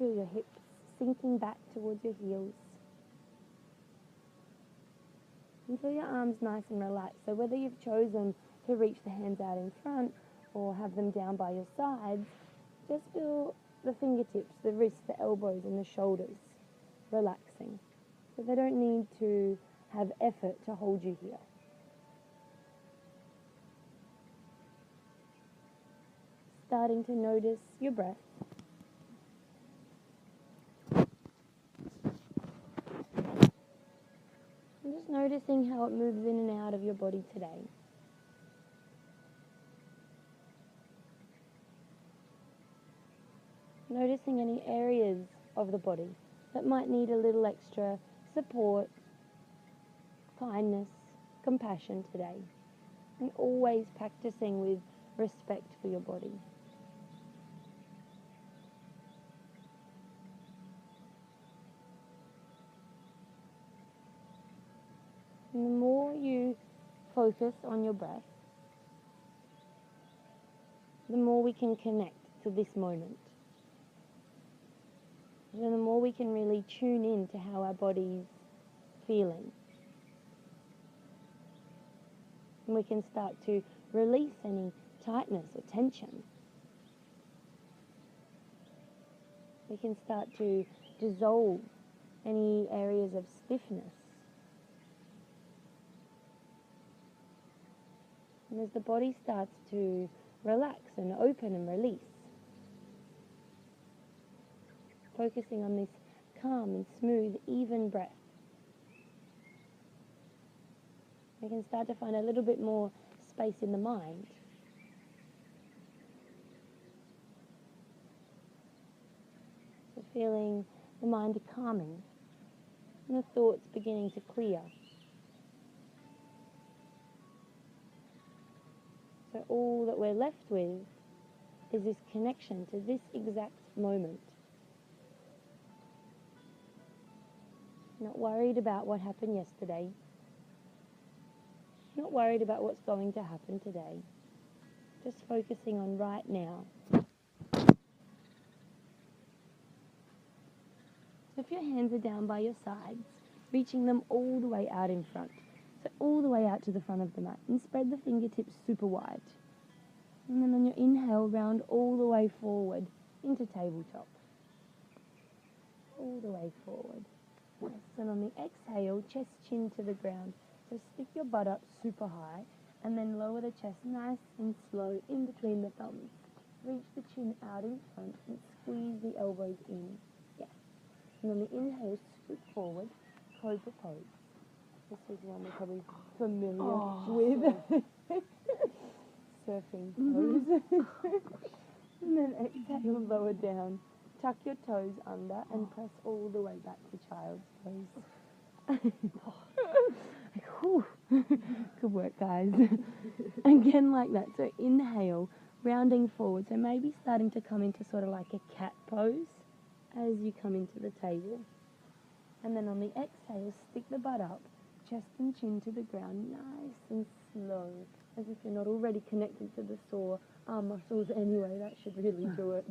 Feel your hips sinking back towards your heels. And feel your arms nice and relaxed. So whether you've chosen to reach the hands out in front or have them down by your sides, just feel the fingertips, the wrists, the elbows and the shoulders relaxing. So they don't need to have effort to hold you here. Starting to notice your breath. And just noticing how it moves in and out of your body today. Noticing any areas of the body that might need a little extra support, kindness, compassion today. And always practicing with respect for your body. And the more you focus on your breath, the more we can connect to this moment. And the more we can really tune in to how our body's feeling. And we can start to release any tightness or tension. We can start to dissolve any areas of stiffness. And as the body starts to relax and open and release, focusing on this calm and smooth, even breath, we can start to find a little bit more space in the mind. So feeling the mind calming and the thoughts beginning to clear. So all that we're left with is this connection to this exact moment. Not worried about what happened yesterday. Not worried about what's going to happen today. Just focusing on right now. So if your hands are down by your sides, reaching them all the way out in front. So all the way out to the front of the mat. And spread the fingertips super wide. And then on your inhale, round all the way forward into tabletop. All the way forward. Yes. And on the exhale, chest chin to the ground. So stick your butt up super high and then lower the chest nice and slow in between the thumbs. Reach the chin out in front and squeeze the elbows in. Yes. And on the inhale, scoot forward, cobra pose. This is one we're probably familiar with. Surfing pose. And then exhale, lower down. Tuck your toes under and press all the way back to child's pose. Good work, guys. Again, like that. So inhale, rounding forward. So maybe starting to come into sort of like a cat pose as you come into the table. And then on the exhale, stick the butt up, chest and chin to the ground, nice and slow, as if you're not already connected to the sore arm muscles anyway. That should really do it.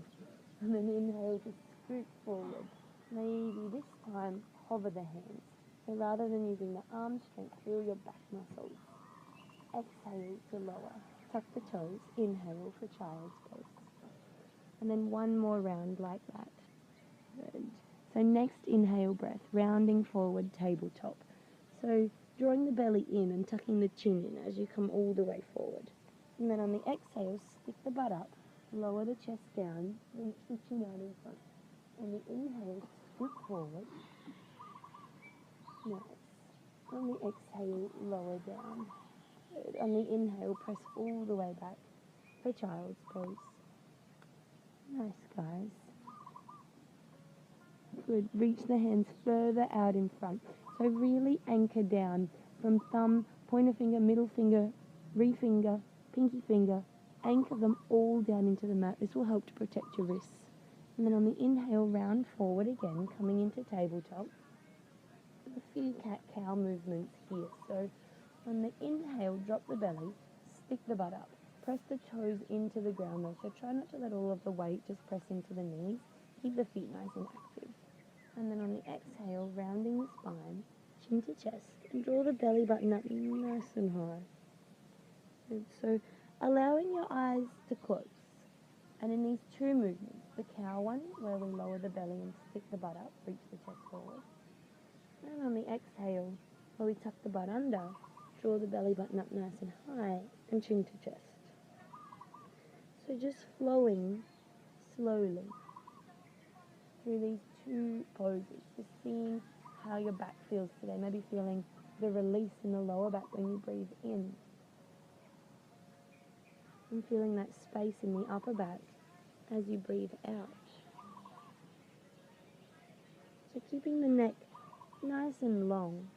And then inhale to scoot forward. Maybe this time hover the hands. So rather than using the arm strength, feel your back muscles. Exhale to lower. Tuck the toes. Inhale for child's pose. And then one more round like that. Good. So next inhale breath, rounding forward, tabletop. So drawing the belly in and tucking the chin in as you come all the way forward. And then on the exhale, stick the butt up, lower the chest down, reach the chin out in front. On the inhale, scoot forward. Nice. On the exhale, lower down. Good. On the inhale, press all the way back for child's pose. Nice, guys. Good. Reach the hands further out in front. So really anchor down from thumb, pointer finger, middle finger, ring finger, pinky finger. Anchor them all down into the mat. This will help to protect your wrists. And then on the inhale, round forward again, coming into tabletop. A few cat-cow movements here. So on the inhale, drop the belly, stick the butt up. Press the toes into the ground though. So try not to let all of the weight just press into the knees. Keep the feet nice and active. And then on the exhale, rounding the spine, chin to chest, and draw the belly button up nice and high. And so allowing your eyes to close. And in these two movements, the cow one, where we lower the belly and stick the butt up, reach the chest forward. And on the exhale, where we tuck the butt under, draw the belly button up nice and high, and chin to chest. So just flowing slowly through these two poses, just seeing how your back feels today. Maybe feeling the release in the lower back when you breathe in. And feeling that space in the upper back as you breathe out. So keeping the neck nice and long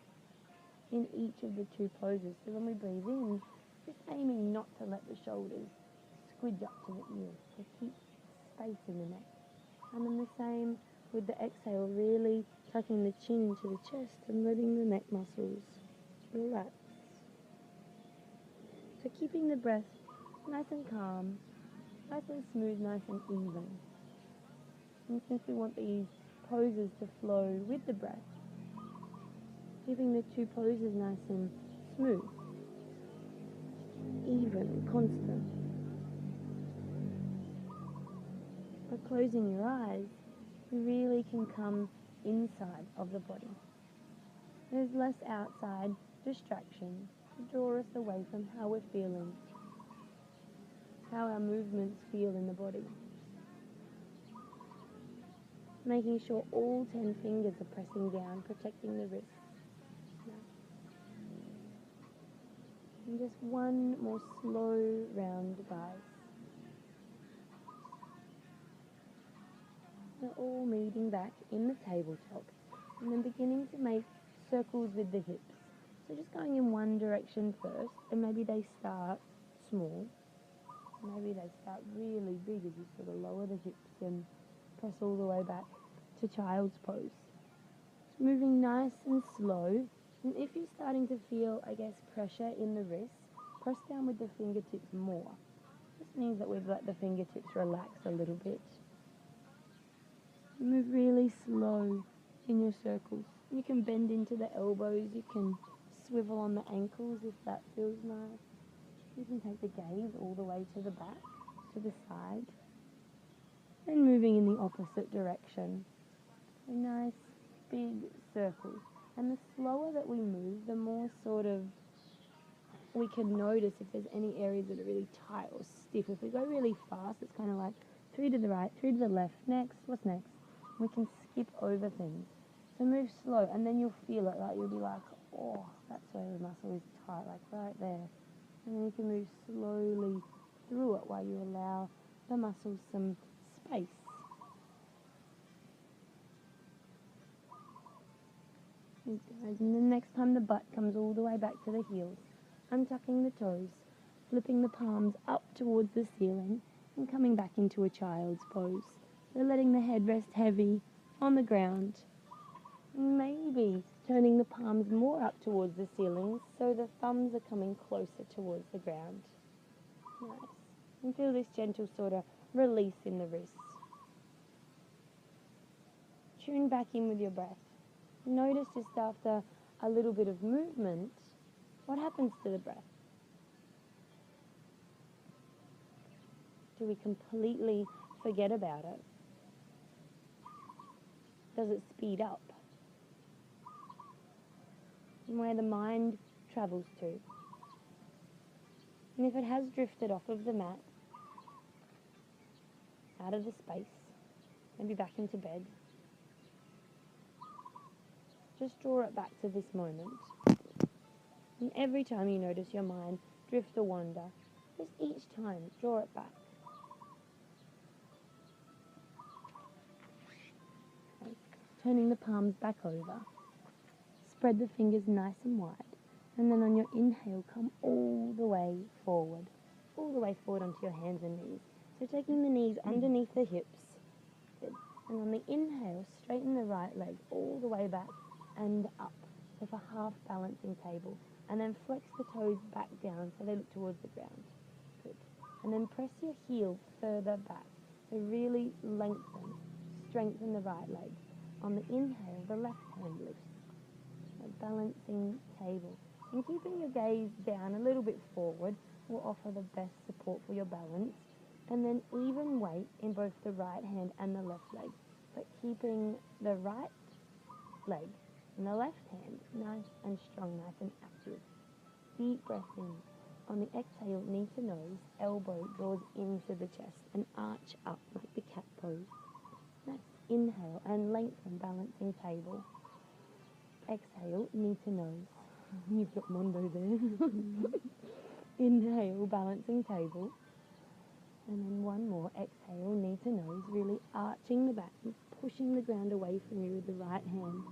in each of the two poses. So when we breathe in, just aiming not to let the shoulders squidge up to the ears. So keep space in the neck. And then the same with the exhale, really tucking the chin into the chest and letting the neck muscles relax. So keeping the breath nice and calm, nice and smooth, nice and even. And since we want these poses to flow with the breath, keeping the two poses nice and smooth, even, constant. By closing your eyes, you really can come inside of the body. There's less outside distraction to draw us away from how we're feeling, how our movements feel in the body. Making sure all 10 fingers are pressing down, protecting the wrists. And just one more slow round, guys. We're all meeting back in the tabletop and then beginning to make circles with the hips. So just going in one direction first, and maybe they start small. Maybe they start really big as you sort of lower the hips and press all the way back to child's pose. Just moving nice and slow. And if you're starting to feel, pressure in the wrists, press down with the fingertips more. This means that we've let the fingertips relax a little bit. Move really slow in your circles. You can bend into the elbows, you can swivel on the ankles if that feels nice. You can take the gaze all the way to the back, to the side, and moving in the opposite direction. A nice big circle. And the slower that we move, the more sort of we can notice if there's any areas that are really tight or stiff. If we go really fast, it's kind of like 3 to the right, 3 to the left, next, what's next? We can skip over things. So move slow, and then you'll feel it, like you'll be like, oh, that's where the muscle is tight, like right there. And then you can move slowly through it while you allow the muscles some space. And then next time the butt comes all the way back to the heels, untucking the toes, flipping the palms up towards the ceiling, and coming back into a child's pose. So letting the head rest heavy on the ground. Maybe turning the palms more up towards the ceiling so the thumbs are coming closer towards the ground. Nice. And feel this gentle sort of release in the wrists. Tune back in with your breath. Notice just after a little bit of movement, what happens to the breath? Do we completely forget about it? Does it speed up? And where the mind travels to. And if it has drifted off of the mat, out of the space, maybe back into bed, just draw it back to this moment. And every time you notice your mind drift or wander, just each time draw it back. Okay. Turning the palms back over. Spread the fingers nice and wide. And then on your inhale, come all the way forward onto your hands and knees. So taking the knees underneath the hips. Good. And on the inhale, straighten the right leg all the way back and up. So for half balancing table. And then flex the toes back down so they look towards the ground. Good. And then press your heel further back. So really lengthen, strengthen the right leg. On the inhale, the left hand lifts. A balancing table. And keeping your gaze down a little bit forward will offer the best support for your balance. And then even weight in both the right hand and the left leg. But keeping the right leg and the left hand nice and strong, nice and active. Deep breath in. On the exhale, knee to nose, elbow draws into the chest and arch up like the cat pose. Nice. Inhale and lengthen, balancing table. Exhale, knee to nose. You've got Mondo there. Inhale, balancing table. And then one more. Exhale, knee to nose, really arching the back, pushing the ground away from you with the right hand.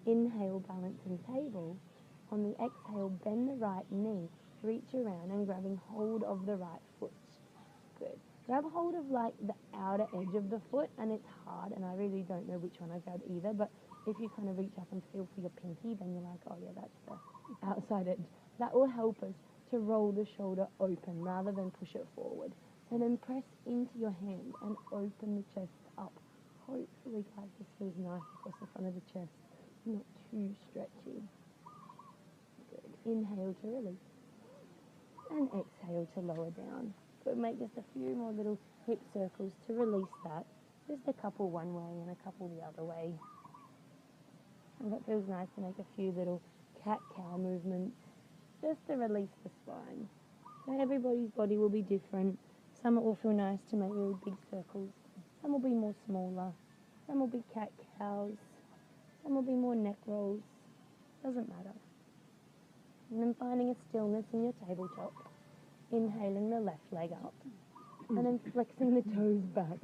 Inhale, balancing table. On the exhale, bend the right knee, reach around and grabbing hold of the right foot. Good. Grab hold of like the outer edge of the foot, and it's hard, and I really don't know which one I grabbed either, but if you kind of reach up and feel for your pinky, then you're like, oh yeah, that's the outside edge. That will help us to roll the shoulder open rather than push it forward. So then press into your hand and open the chest up. Hopefully, guys, this feels nice across the front of the chest, not too stretchy. Good. Inhale to release. And exhale to lower down. Good. Make just a few more little hip circles to release that. Just a couple one way and a couple the other way. And that feels nice to make a few little cat-cow movements just to release the spine. So everybody's body will be different. Some will feel nice to make really big circles. Some will be more smaller. Some will be cat-cows. Some will be more neck rolls. Doesn't matter. And then finding a stillness in your tabletop. Inhaling the left leg up. And then flexing the toes back.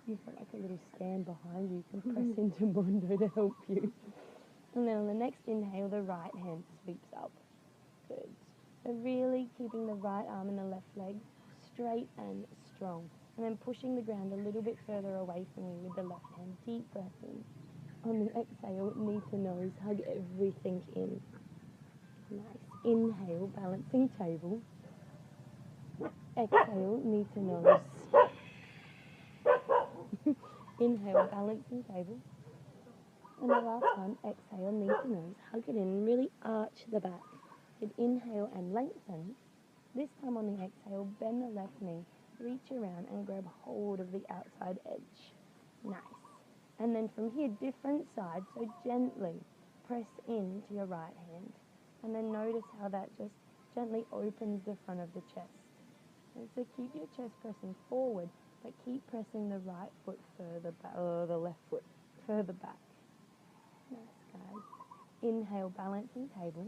You've got like a little stand behind you. You can press into Mondo to help you. And then on the next inhale, the right hand sweeps up. Good. So really keeping the right arm and the left leg straight and strong. And then pushing the ground a little bit further away from you with the left hand. Deep breath in. On the exhale, knee to nose, hug everything in. Nice. Inhale, balancing table. Exhale, knee to nose. Inhale, balancing table. And the last one, exhale, knee to nose, hug it in, and really arch the back. Good. Inhale and lengthen. This time on the exhale, bend the left knee, reach around and grab hold of the outside edge. Nice. And then from here, different sides, so gently press into your right hand. And then notice how that just gently opens the front of the chest. And so keep your chest pressing forward, but keep pressing the right foot further back, or the left foot further back. Nice, guys. Inhale, balancing table.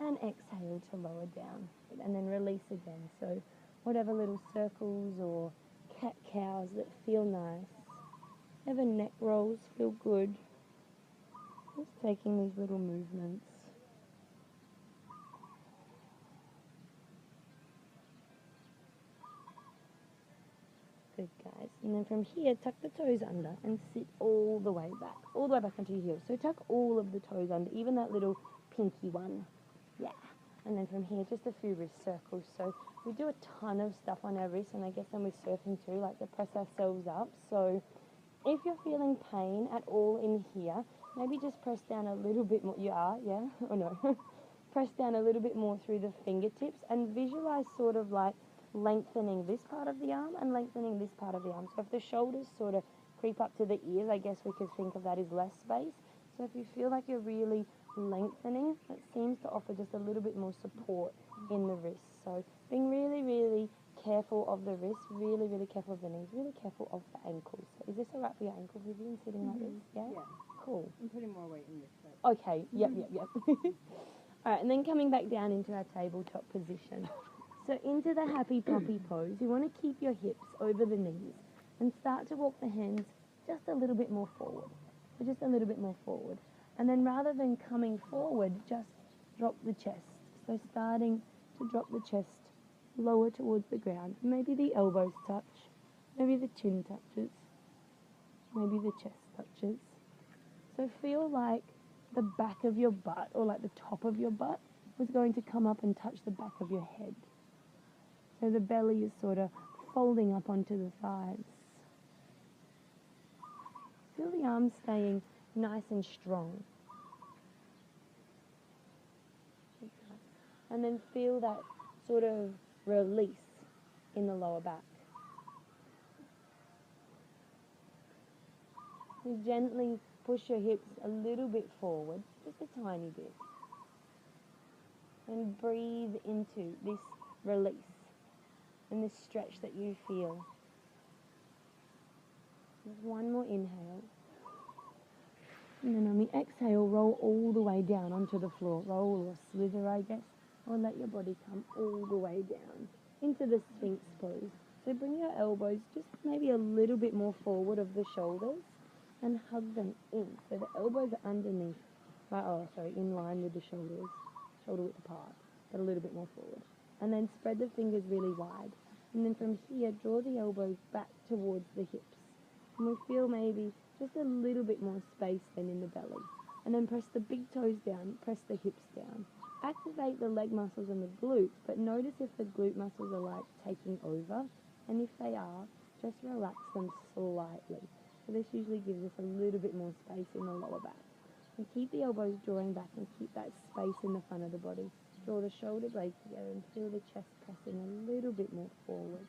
And exhale to lower down. And then release again. So whatever little circles or cat-cows that feel nice. Whatever neck rolls feel good. Just taking these little movements. Good, guys. And then from here, tuck the toes under and sit all the way back onto your heels. So tuck all of the toes under, even that little pinky one. Yeah. And then from here, just a few wrist circles. So we do a ton of stuff on our wrists, and I guess when we're surfing too, like to press ourselves up. So if you're feeling pain at all in here, maybe just press down a little bit more. You are, yeah? Or no? Press down a little bit more through the fingertips and visualize sort of like lengthening this part of the arm and lengthening this part of the arm. So if the shoulders sort of creep up to the ears, I guess we could think of that as less space. So if you feel like you're really lengthening, it seems to offer just a little bit more support in the wrists. So being really, really careful of the wrists, really, really careful of the knees, really careful of the ankles. So is this all right for your ankles, Vivian, sitting like this? Yeah? Yeah. Cool. I'm putting more weight in this side. Okay, yep. All right, and then coming back down into our tabletop position. So into the happy puppy pose, you want to keep your hips over the knees and start to walk the hands just a little bit more forward. So just a little bit more forward. And then rather than coming forward, just drop the chest. So starting to drop the chest lower towards the ground. Maybe the elbows touch. Maybe the chin touches. Maybe the chest touches. So feel like the back of your butt, or like the top of your butt, was going to come up and touch the back of your head. So the belly is sort of folding up onto the thighs. Feel the arms staying nice and strong. And then feel that sort of release in the lower back. You gently push your hips a little bit forward, just a tiny bit. And breathe into this release and this stretch that you feel. One more inhale. And then on the exhale, roll all the way down onto the floor. Roll or slither, I guess. Or let your body come all the way down into the Sphinx pose. So bring your elbows just maybe a little bit more forward of the shoulders and hug them in. So the elbows are underneath, in line with the shoulders, shoulder width apart, but a little bit more forward. And then spread the fingers really wide. And then from here, draw the elbows back towards the hips. And we feel maybe just a little bit more space than in the belly. And then press the big toes down, press the hips down. Activate the leg muscles and the glutes, but notice if the glute muscles are like taking over. And if they are, just relax them slightly. So this usually gives us a little bit more space in the lower back. And keep the elbows drawing back and keep that space in the front of the body. Draw the shoulder blades together and feel the chest pressing a little bit more forward.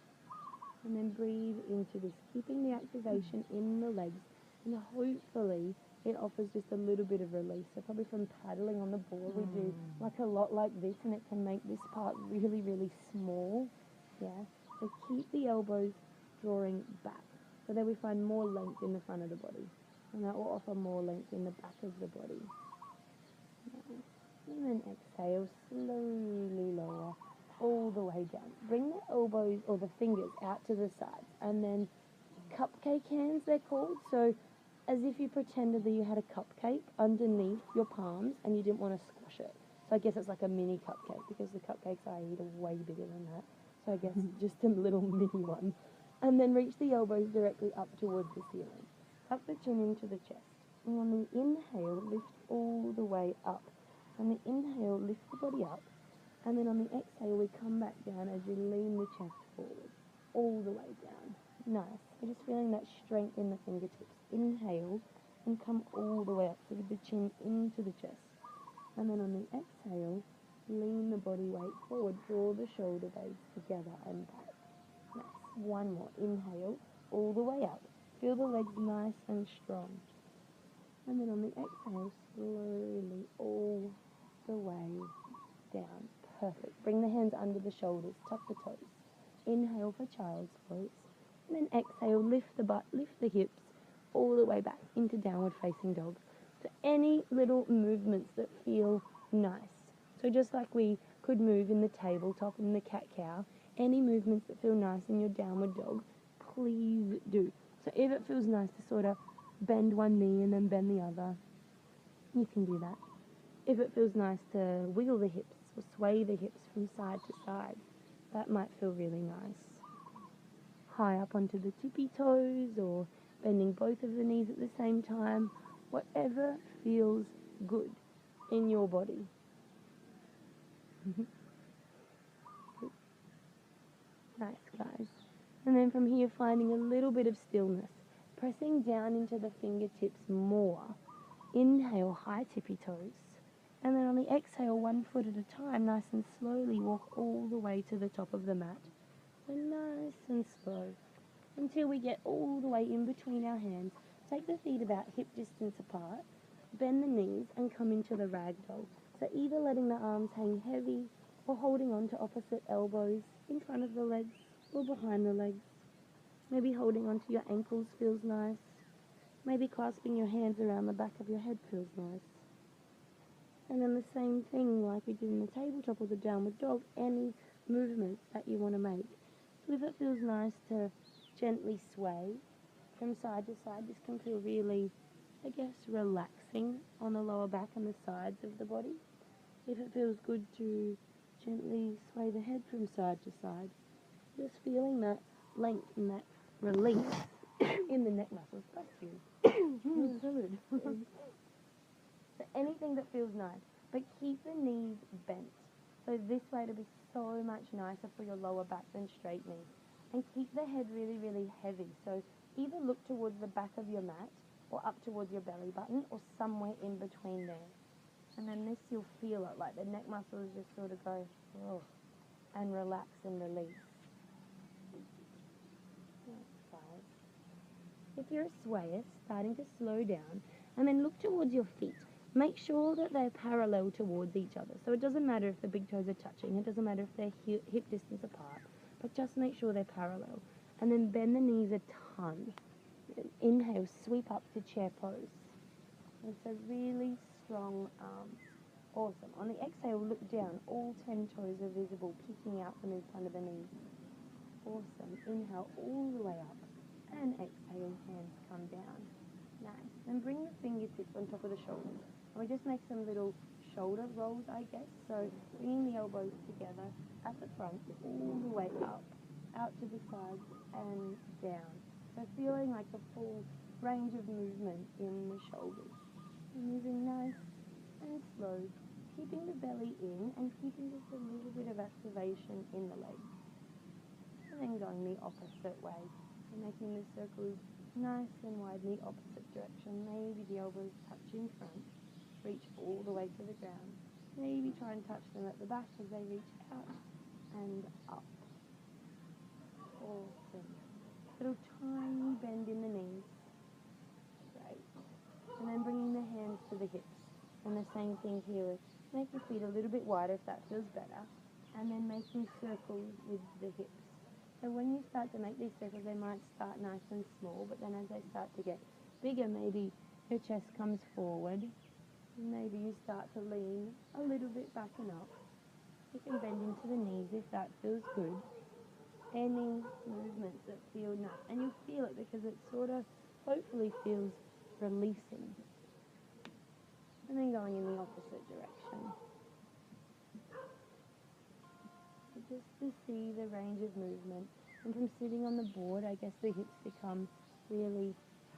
And then breathe into this, keeping the activation in the legs. And hopefully it offers just a little bit of release. So probably from paddling on the board, we do like a lot like this, and it can make this part really, really small. Yeah. So keep the elbows drawing back. So that we find more length in the front of the body. And that will offer more length in the back of the body. And then exhale, slowly lower all the way down. Bring the elbows or the fingers out to the sides. And then cupcake hands, they're called. So as if you pretended that you had a cupcake underneath your palms and you didn't want to squash it. So I guess it's like a mini cupcake, because the cupcakes I eat are way bigger than that. So I guess just a little mini one. And then reach the elbows directly up towards the ceiling. Tuck the chin into the chest. And on the inhale, lift all the way up. On the inhale, lift the body up. And then on the exhale, we come back down as you lean the chest forward. All the way down. Nice. We're just feeling that strength in the fingertips. Inhale and come all the way up. So with the chin into the chest. And then on the exhale, lean the body weight forward. Draw the shoulder blades together and back. Nice. One more. Inhale all the way up. Feel the legs nice and strong. And then on the exhale, slowly all the way down. Perfect. Bring the hands under the shoulders. Tuck the toes. Inhale for child's pose. And then exhale, lift the butt, lift the hips all the way back into downward facing dog. So any little movements that feel nice. So just like we could move in the tabletop and the cat-cow, any movements that feel nice in your downward dog, please do. So if it feels nice to sort of bend one knee and then bend the other, you can do that. If it feels nice to wiggle the hips or sway the hips from side to side, that might feel really nice. High up onto the tippy toes or bending both of the knees at the same time, whatever feels good in your body. Nice, guys. And then from here, finding a little bit of stillness, pressing down into the fingertips more. Inhale, high tippy toes. And then on the exhale, 1 foot at a time, nice and slowly walk all the way to the top of the mat. So nice and slow until we get all the way in between our hands. Take the feet about hip distance apart, bend the knees and come into the ragdoll. So either letting the arms hang heavy or holding on to opposite elbows in front of the legs or behind the legs. Maybe holding onto your ankles feels nice. Maybe clasping your hands around the back of your head feels nice. And then the same thing like we did in the tabletop or the downward dog, any movements that you want to make. So if it feels nice to gently sway from side to side, this can feel really, I guess, relaxing on the lower back and the sides of the body. If it feels good to gently sway the head from side to side, just feeling that length and that release in the neck muscles. Bless you. So rude. So anything that feels nice, but keep the knees bent. So this way it'll be so much nicer for your lower back than straight knees. And keep the head really, really heavy. So either look towards the back of your mat or up towards your belly button or somewhere in between there. And then this you'll feel it, like the neck muscles just sort of go, oh, and relax and release. That's 5. If you're a swayer, starting to slow down, and then look towards your feet. Make sure that they're parallel towards each other. So it doesn't matter if the big toes are touching, it doesn't matter if they're hip distance apart, but just make sure they're parallel. And then bend the knees a ton. Inhale, sweep up to chair pose. It's a really strong arm. Awesome. On the exhale, look down. All 10 toes are visible, peeking out from in front of the knees. Awesome. Inhale all the way up. And exhale, hands come down. Nice. Then bring the fingertips on top of the shoulders. And we just make some little shoulder rolls, I guess. So bringing the elbows together at the front, all the way up, out to the sides and down. So feeling like a full range of movement in the shoulders. Moving nice and slow, keeping the belly in and keeping just a little bit of activation in the legs. And then going the opposite way. So making the circles nice and wide in the opposite direction. Maybe the elbows touch in front. Reach all the way to the ground. Maybe try and touch them at the back as they reach out and up. Awesome. Little tiny bend in the knees. Great. And then bringing the hands to the hips. And the same thing here. Make your feet a little bit wider if that feels better. And then making circles with the hips. So when you start to make these circles, they might start nice and small, but then as they start to get bigger, maybe your chest comes forward. Maybe you start to lean a little bit back and up. You can bend into the knees if that feels good. Any movements that feel nice. And you'll feel it because it sort of hopefully feels releasing. And then going in the opposite direction. Just to see the range of movement. And from sitting on the board, I guess the hips become really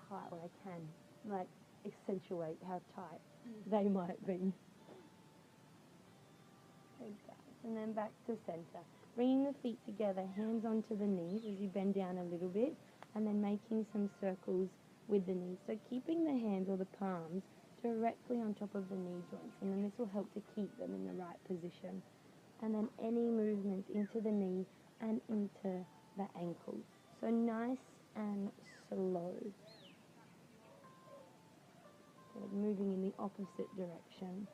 tight, or I can, like, accentuate how tight they might be. Okay. And then back to center. Bringing the feet together, hands onto the knees as you bend down a little bit, and then making some circles with the knees. So keeping the hands or the palms directly on top of the knee joints, and then this will help to keep them in the right position. And then any movement into the knee and into the ankle. So nice and slow. Good. Moving in the opposite direction.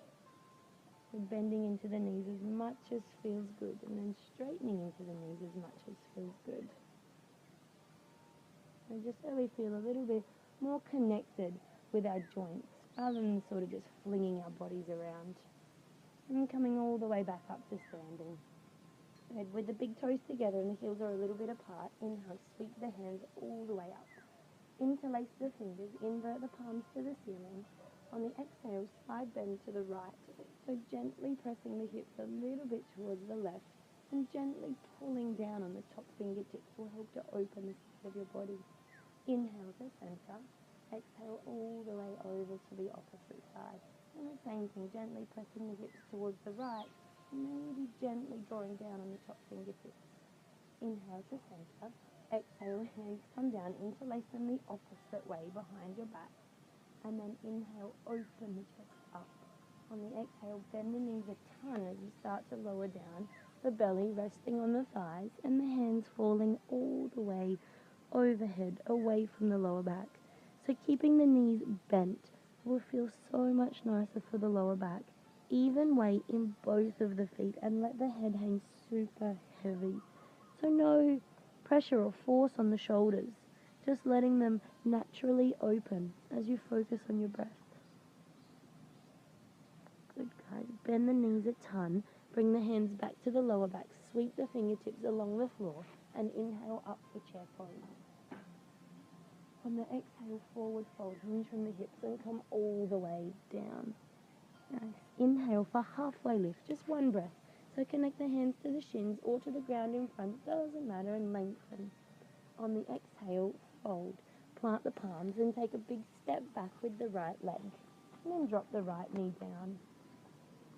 So bending into the knees as much as feels good, and then straightening into the knees as much as feels good. So just so we feel a little bit more connected with our joints, rather than sort of just flinging our bodies around. And coming all the way back up to standing. Good. With the big toes together and the heels are a little bit apart, inhale, sweep the hands all the way up. Interlace the fingers, invert the palms to the ceiling. On the exhale, side bend to the right. So gently pressing the hips a little bit towards the left and gently pulling down on the top fingertips will help to open the side of your body. Inhale to center. Exhale all the way over to the opposite side. And the same thing, gently pressing the hips towards the right, maybe gently drawing down on the top fingertips. Inhale to center. Exhale, hands come down, interlace them the opposite way behind your back. And then inhale, open the chest up. On the exhale, bend the knees a ton as you start to lower down, the belly resting on the thighs and the hands falling all the way overhead, away from the lower back. So keeping the knees bent will feel so much nicer for the lower back. Even weight in both of the feet and let the head hang super heavy. So no pressure or force on the shoulders, just letting them naturally open as you focus on your breath. Good, guys. Bend the knees a ton, bring the hands back to the lower back, sweep the fingertips along the floor and inhale up for chair pose. On the exhale, forward fold, hinge from the hips and come all the way down. Nice. Inhale for halfway lift, just one breath. So connect the hands to the shins or to the ground in front, doesn't matter, and lengthen. On the exhale, fold. Plant the palms and take a big step back with the right leg. And then drop the right knee down.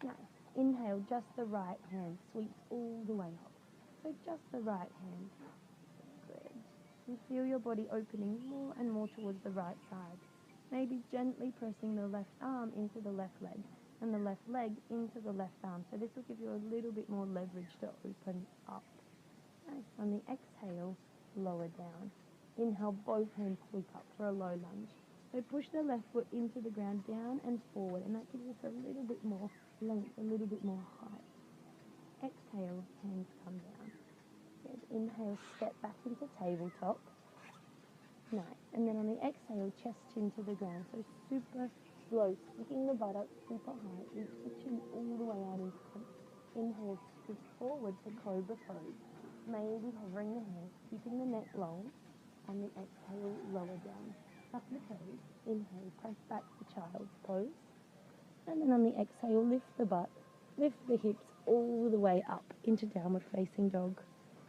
Nice. Inhale, just the right hand sweeps all the way up. So just the right hand. Good. And feel your body opening more and more towards the right side. maybe gently pressing the left arm into the left leg and the left leg into the left arm. So this will give you a little bit more leverage to open up. Nice. On the exhale, lower down. Inhale, both hands sweep up for a low lunge. So push the left foot into the ground, down and forward, and that gives us a little bit more length, a little bit more height. Exhale, hands come down. Good. Inhale, step back into tabletop. Nice. And then on the exhale, chest chin to the ground. So super slow, sticking the butt up super high. Lift the chin all the way out into front. Inhale, scoop forward to cobra pose. Maybe hovering the hands, keeping the neck long. On the exhale, lower down. Tuck the toes. Inhale, press back to child's pose. And then on the exhale, lift the butt. Lift the hips all the way up into downward facing dog.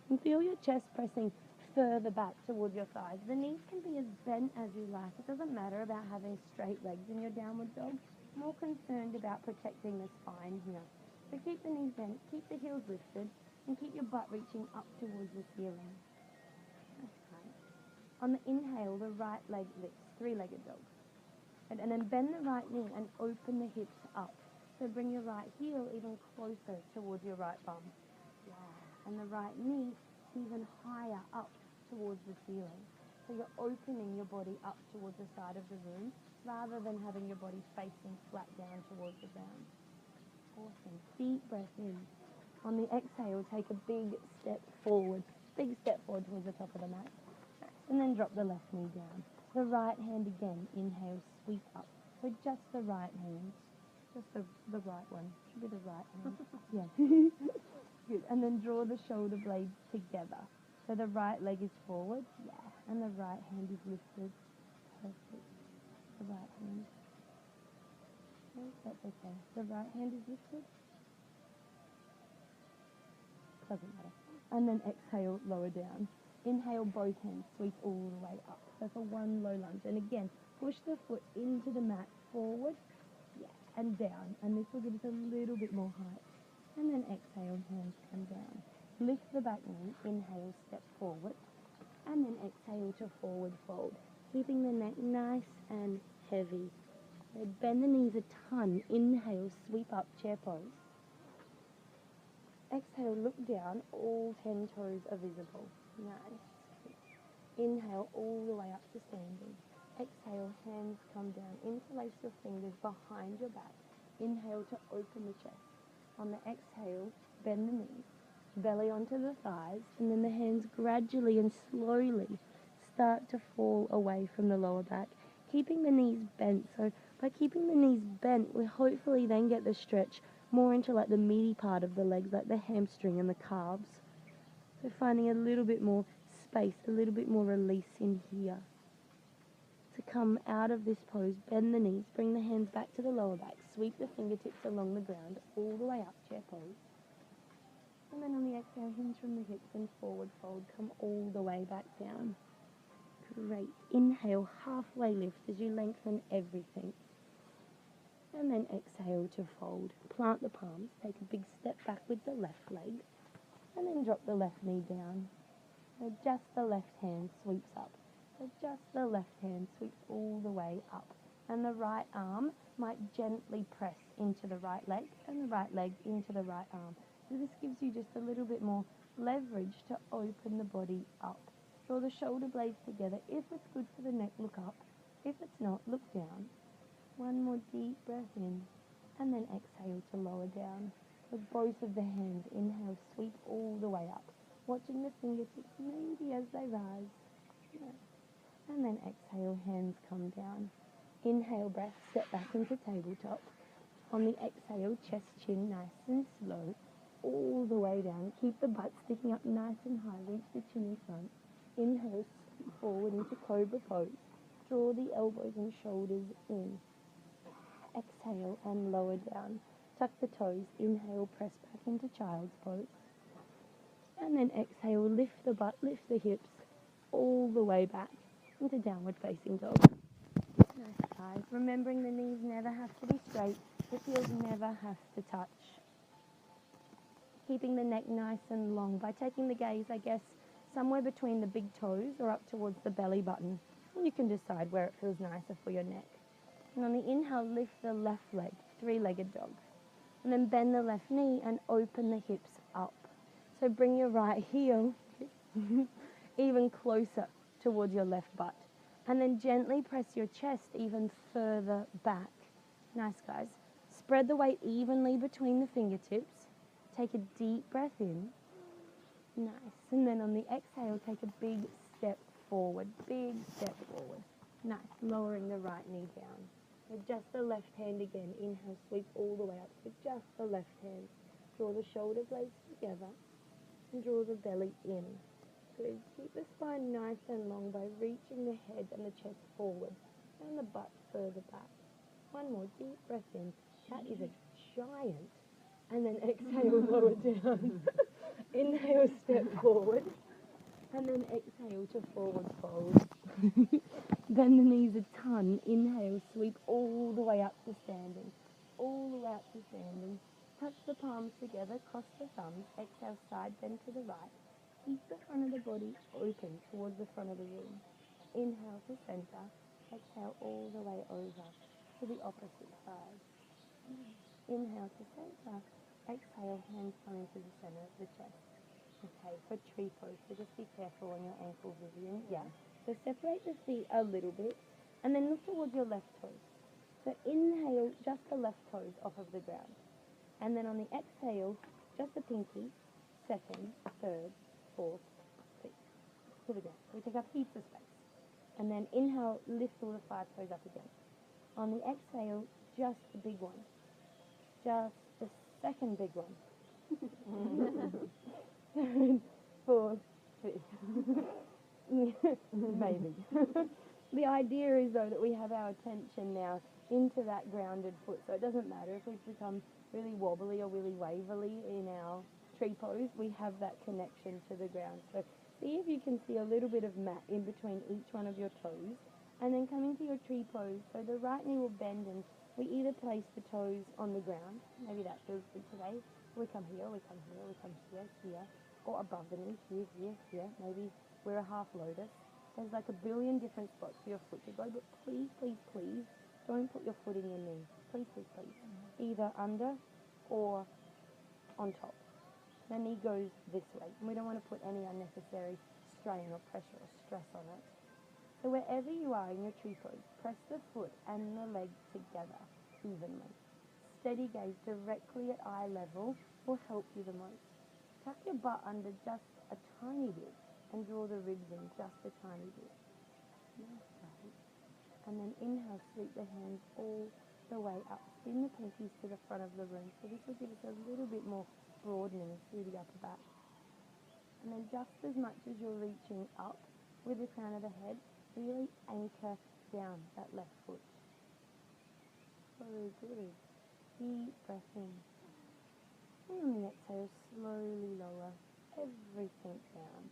And feel your chest pressing further back toward your thighs. The knees can be as bent as you like. It doesn't matter about having straight legs in your downward dog. More concerned about protecting the spine here. So keep the knees bent, keep the heels lifted, and keep your butt reaching up towards the ceiling. Okay. On the inhale, the right leg lifts, three-legged dog. And then bend the right knee and open the hips up. So bring your right heel even closer towards your right bum. Yeah. And the right knee even higher up towards the ceiling. So you're opening your body up towards the side of the room rather than having your body facing flat down towards the ground. Awesome. Deep breath in. On the exhale, take a big step forward. Big step forward towards the top of the mat. And then drop the left knee down. The right hand again. Inhale, sweep up. So just the right hand. Just the right one. Should be the right hand. Yeah. Good. And then draw the shoulder blades together. So the right leg is forward. Yeah. And the right hand is lifted. Perfect. The right hand. Okay, that's okay. The right hand is lifted. Doesn't matter. And then exhale, lower down. Inhale, both hands sweep all the way up. So for one low lunge. And again, push the foot into the mat, forward, yeah, and down. And this will give us a little bit more height. And then exhale, hands come down. Lift the back knee, inhale, step forward. And then exhale to forward fold. Keeping the neck nice and heavy. So bend the knees a ton. Inhale, sweep up, chair pose. Exhale, look down, all 10 toes are visible. Nice. Inhale, all the way up to standing. Exhale, hands come down. Interlace your fingers behind your back. Inhale to open the chest. On the exhale, bend the knees, belly onto the thighs, and then the hands gradually and slowly start to fall away from the lower back, keeping the knees bent. So by keeping the knees bent, we hopefully then get the stretch more into like the meaty part of the legs, like the hamstring and the calves. So finding a little bit more space, a little bit more release in here. To come out of this pose, bend the knees, bring the hands back to the lower back, sweep the fingertips along the ground, all the way up, chair pose. And then on the exhale, hinge from the hips and forward fold, come all the way back down. Great. Inhale, halfway lift as you lengthen everything. And then exhale to fold. Plant the palms, take a big step back with the left leg, and then drop the left knee down. So just the left hand sweeps up. So just the left hand sweeps all the way up. And the right arm might gently press into the right leg, and the right leg into the right arm. So this gives you just a little bit more leverage to open the body up. Draw the shoulder blades together. If it's good for the neck, look up. If it's not, look down. One more deep breath in, and then exhale to lower down. With both of the hands, inhale, sweep all the way up. Watching the fingertips maybe as they rise. Yeah. And then exhale, hands come down. Inhale, breath, step back into tabletop. On the exhale, chest chin, nice and slow, all the way down. Keep the butt sticking up nice and high. Reach the chin in front. Inhale, scoot forward into cobra pose. Draw the elbows and shoulders in. Exhale and lower down. Tuck the toes. Inhale, press back into child's pose. And then exhale, lift the butt, lift the hips, all the way back into downward facing dog. Nice, guys. Remembering the knees never have to be straight. The heels never have to touch. Keeping the neck nice and long by taking the gaze, I guess, somewhere between the big toes or up towards the belly button. You can decide where it feels nicer for your neck. And on the inhale, lift the left leg, three-legged dog. And then bend the left knee and open the hips up. So bring your right heel even closer towards your left butt. And then gently press your chest even further back. Nice, guys. Spread the weight evenly between the fingertips. Take a deep breath in. Nice. And then on the exhale, take a big step forward. Big step forward. Nice. Lowering the right knee down. Adjust the left hand again. Inhale, sweep all the way up. Adjust the left hand. Draw the shoulder blades together and draw the belly in. Good. Keep the spine nice and long by reaching the head and the chest forward and the butt further back. One more deep breath in. That is a giant. And then exhale, lower down. Inhale, step forward. And then exhale to forward fold. Bend the knees a ton. Inhale, sweep all the way up to standing. All the way up to standing. Touch the palms together, cross the thumbs. Exhale, side bend to the right. Keep the front of the body open towards the front of the room. Inhale to center. Exhale all the way over to the opposite side. Inhale to center. Exhale, hands come into the center of the chest. Okay, for tree pose, so just be careful on your ankle, Vivian. Yeah. So separate the feet a little bit and then look towards your left toes. So inhale just the left toes off of the ground. And then on the exhale, just the pinky, second, third, fourth, fifth, to the ground. So we take up heaps of space. And then inhale, lift all the 5 toes up again. On the exhale, just the big one. Just the second big one. Third, fourth, fifth. Maybe. The idea is, though, that we have our attention now into that grounded foot. So it doesn't matter if we become really wobbly or really waverly in our tree pose, we have that connection to the ground. So see if you can see a little bit of mat in between each one of your toes. And then come into your tree pose. So the right knee will bend and we either place the toes on the ground. Maybe that feels good today. We come here, we come here, we come here, here. Or above the knee, here, here, here. Maybe we're a half lotus. There's like a billion different spots for your foot to go, but please, please, please, don't put your foot in your knee. Please, please, please. Either under or on top. The knee goes this way, and we don't want to put any unnecessary strain or pressure or stress on it. So wherever you are in your tree pose, press the foot and the leg together evenly. Steady gaze directly at eye level will help you the most. Tuck your butt under just a tiny bit and draw the ribs in just a tiny bit. Nice, right? And then inhale, sweep the hands all the way up. Spin the pinkies to the front of the room. So this will give us a little bit more broadening through the upper back. And then just as much as you're reaching up with the crown of the head, really anchor down that left foot. So good. Deep breath in. And on the exhale, slowly lower everything down.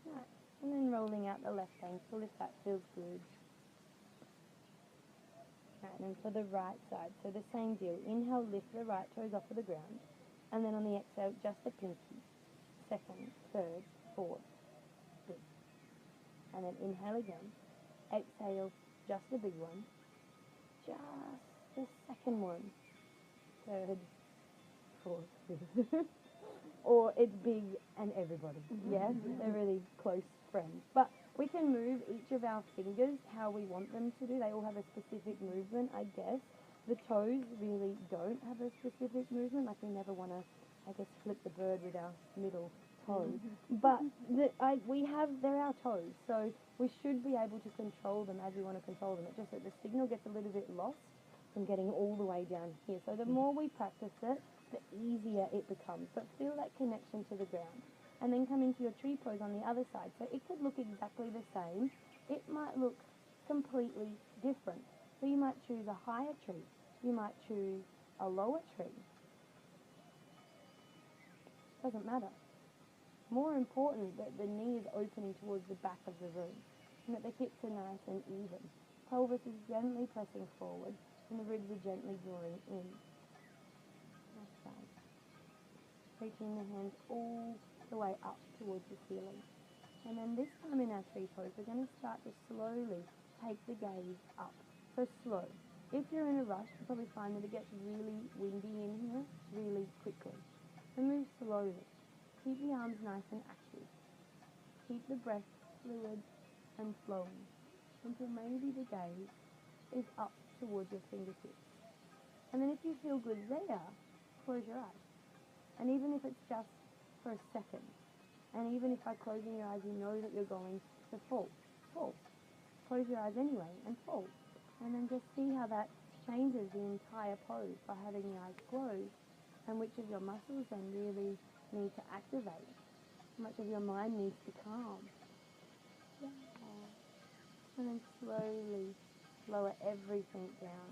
Nice. And then rolling out the left ankle if that feels good. Right, and then for the right side, so the same deal. Inhale, lift the right toes off of the ground. And then on the exhale, just the pinky. Second, third, fourth, fifth. And then inhale again. Exhale, just the big one. Just the second one. Third, fourth, fifth. Or it's big and everybody. Yeah, they're really close friends. But we can move each of our fingers how we want them to do. They all have a specific movement, I guess. The toes really don't have a specific movement. Like we never want to, I guess, flip the bird with our middle toe. But they're our toes. So we should be able to control them as we want to control them. It's just that the signal gets a little bit lost from getting all the way down here. So the more we practice it, the easier it becomes. But feel that connection to the ground. And then come into your tree pose on the other side. So it could look exactly the same. It might look completely different. So you might choose a higher tree. You might choose a lower tree. Doesn't matter. More important that the knee is opening towards the back of the room and that the hips are nice and even. Pelvis is gently pressing forward and the ribs are gently drawing in. Nice side. Reaching the hands all the way up towards the ceiling. And then this time in our tree pose, we're going to start to slowly take the gaze up. So slow. If you're in a rush, you'll probably find that it gets really windy in here really quickly. So move slowly. Keep the arms nice and active. Keep the breath fluid and flowing until maybe the gaze is up towards your fingertips. And then if you feel good there, close your eyes. And even if it's just for a second, and even if by closing your eyes you know that you're going to fall, close your eyes anyway and fall. And then just see how that changes the entire pose by having your eyes closed, and which of your muscles then really need to activate, how much of your mind needs to calm. Yeah. And then slowly lower everything down.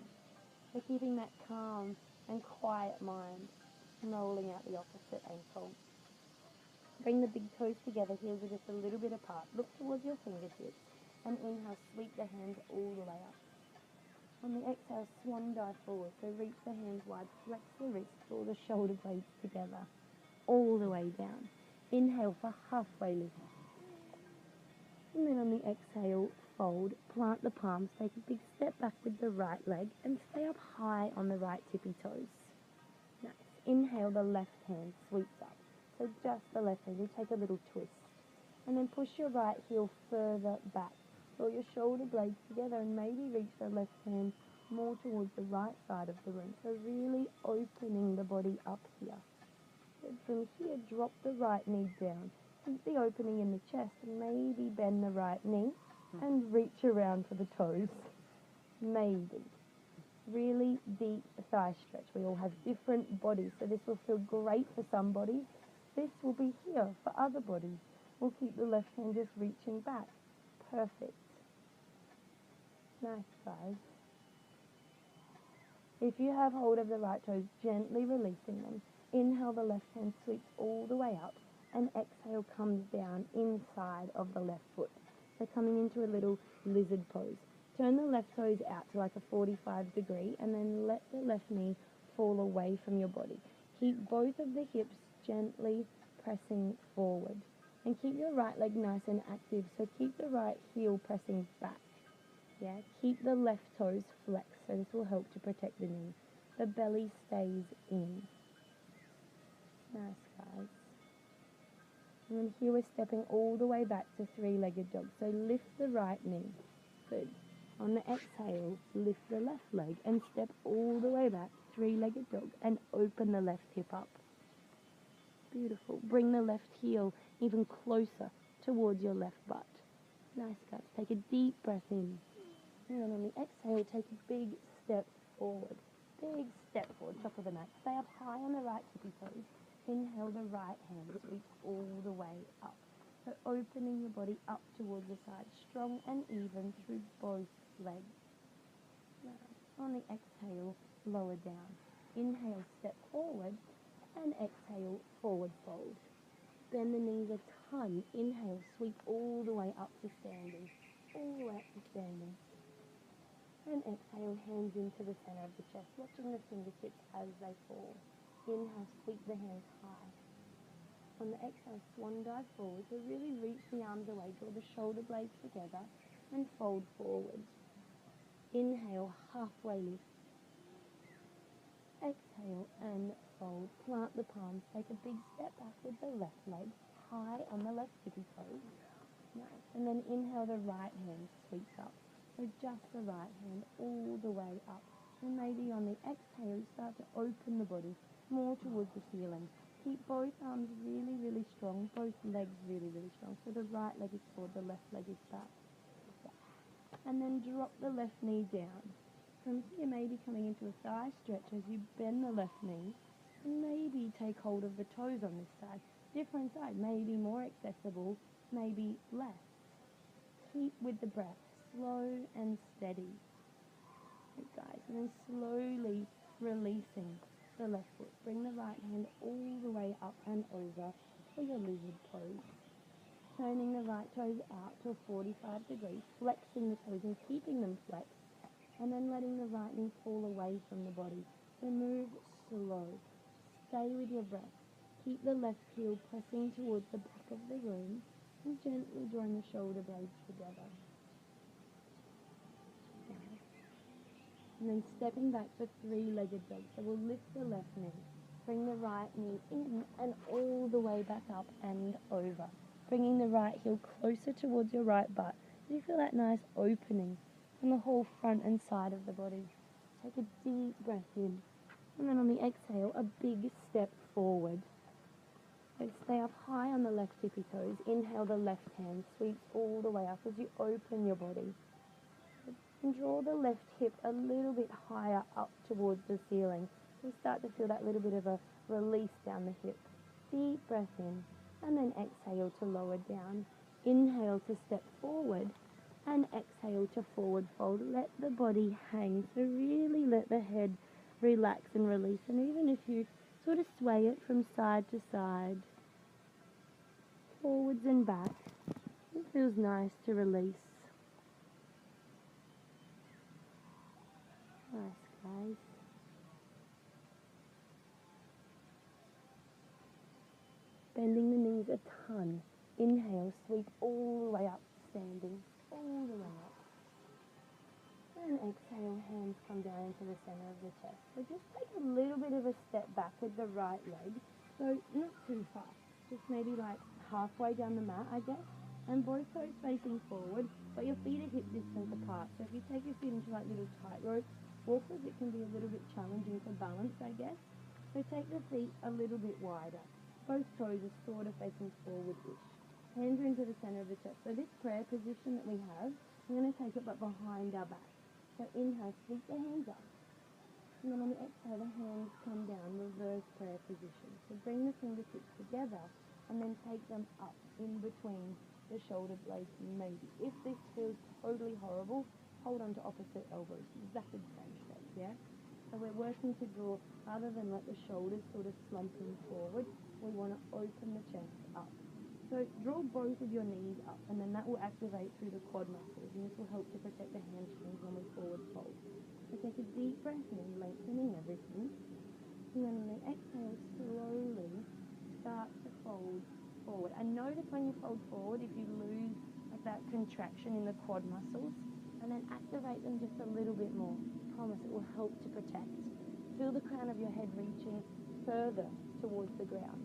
So keeping that calm and quiet mind, rolling out the opposite ankle. Bring the big toes together, heels are just a little bit apart. Look towards your fingertips, and inhale, sweep the hands all the way up. On the exhale, swan dive forward, so reach the hands wide, flex the wrists, draw the shoulder blades together, all the way down. Inhale for halfway lift. And then on the exhale, fold, plant the palms, take a big step back with the right leg, and stay up high on the right tippy toes. Nice. Inhale, the left hand sweeps up. So just the left hand, you take a little twist. And then push your right heel further back. Draw your shoulder blades together and maybe reach the left hand more towards the right side of the room. So really opening the body up here. So from here, drop the right knee down. Keep the opening in the chest and maybe bend the right knee and reach around for the toes. Maybe. Really deep thigh stretch. We all have different bodies, so this will feel great for some bodies. This will be here for other bodies. We'll keep the left hand just reaching back. Perfect. Nice, guys. If you have hold of the right toes, gently releasing them. Inhale, the left hand sweeps all the way up, and exhale comes down inside of the left foot. So coming into a little lizard pose. Turn the left toes out to like a 45 degree, and then let the left knee fall away from your body. Keep both of the hips gently pressing forward. And keep your right leg nice and active, so keep the right heel pressing back. Yeah, keep the left toes flexed, so this will help to protect the knee. The belly stays in. Nice, guys. And then here we're stepping all the way back to three-legged dog. So lift the right knee. Good. On the exhale, lift the left leg and step all the way back, three-legged dog, and open the left hip up. Beautiful. Bring the left heel even closer towards your left butt. Nice, guys. Take a deep breath in. And then on the exhale, take a big step forward. Big step forward, top of the mat. Stay up high on the right tippy toes. Inhale, the right hand sweeps all the way up. So opening your body up towards the side, strong and even through both legs. Now, on the exhale, lower down. Inhale, step forward, and exhale, forward fold. Bend the knees a ton. Inhale, sweep all the way up to standing. All the way up to standing. And exhale, hands into the center of the chest, watching the fingertips as they fall. Inhale, sweep the hands high. On the exhale, swan dive forward. So really reach the arms away, draw the shoulder blades together, and fold forward. Inhale, halfway lift. Exhale and fold. Plant the palms. Take a big step back with the left leg, high on the left tippy toes. Nice. And then inhale, the right hand sweeps up. So just the right hand all the way up. And maybe on the exhale, start to open the body more towards the ceiling. Keep both arms really, really strong, both legs really, really strong. So the right leg is forward, the left leg is back. And then drop the left knee down. From here, maybe coming into a thigh stretch as you bend the left knee. And maybe take hold of the toes on this side. Different side, maybe more accessible, maybe less. Keep with the breath, slow and steady. Good, guys. And then slowly releasing the left foot. Bring the right hand all the way up and over for your lizard pose. Turning the right toes out to a 45 degrees, flexing the toes and keeping them flexed, and then letting the right knee fall away from the body. So move slow. Stay with your breath. Keep the left heel pressing towards the back of the room, And gently drawing the shoulder blades together. Down. And then stepping back for three-legged dog. So we'll lift the left knee, bring the right knee in and all the way back up and over. Bringing the right heel closer towards your right butt. You feel that nice opening in the whole front and side of the body. Take a deep breath in. And then on the exhale, a big step forward. So stay up high on the left tippy toes. Inhale, the left hand sweeps all the way up as you open your body. And draw the left hip a little bit higher up towards the ceiling. So start to feel that little bit of a release down the hip. Deep breath in. And then exhale to lower down. Inhale to step forward. And exhale to forward fold. Let the body hang. So really let the head relax and release. And even if you sort of sway it from side to side, forwards and back, it feels nice to release. Nice, guys. Bending the knees a ton. Inhale, sweep all the way up, standing, all the way up. And exhale, hands come down into the center of the chest. So just take a little bit of a step back with the right leg. So not too far, just maybe like halfway down the mat, I guess. And both toes facing forward, but your feet are hip distance apart. So if you take your feet into like little tightrope walkers, it can be a little bit challenging for balance, I guess. So take the feet a little bit wider. Both toes are sort of facing forward-ish. Hands are into the center of the chest. So this prayer position that we have, we're going to take it but behind our back. So inhale, sweep the hands up. And then on the exhale, the hands come down, reverse prayer position. So bring the fingertips together and then take them up in between the shoulder blades maybe. If this feels totally horrible, hold on to opposite elbows. Exactly the same shape, yeah? So we're working to draw, rather than let the shoulders sort of slump in forward, we want to open the chest up. So draw both of your knees up, and then that will activate through the quad muscles, and this will help to protect the hamstrings when we forward fold. So take a deep breath in, lengthening everything, and then on the exhale, slowly start to fold forward. And notice when you fold forward, if you lose like that contraction in the quad muscles, and then activate them just a little bit more. I promise it will help to protect. Feel the crown of your head reaching further towards the ground.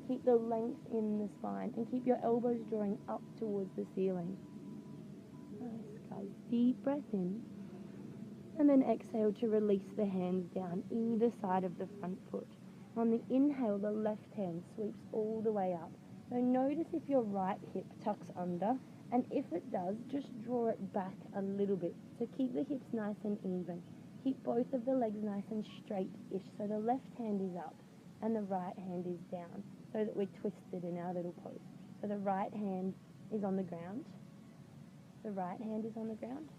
Keep the length in the spine and keep your elbows drawing up towards the ceiling. Nice, guys. Deep breath in. And then exhale to release the hands down either side of the front foot. On the inhale, the left hand sweeps all the way up. So notice if your right hip tucks under, and if it does, just draw it back a little bit. So keep the hips nice and even. Keep both of the legs nice and straight-ish. So the left hand is up and the right hand is down, so that we're twisted in our little pose. So the right hand is on the ground. The right hand is on the ground.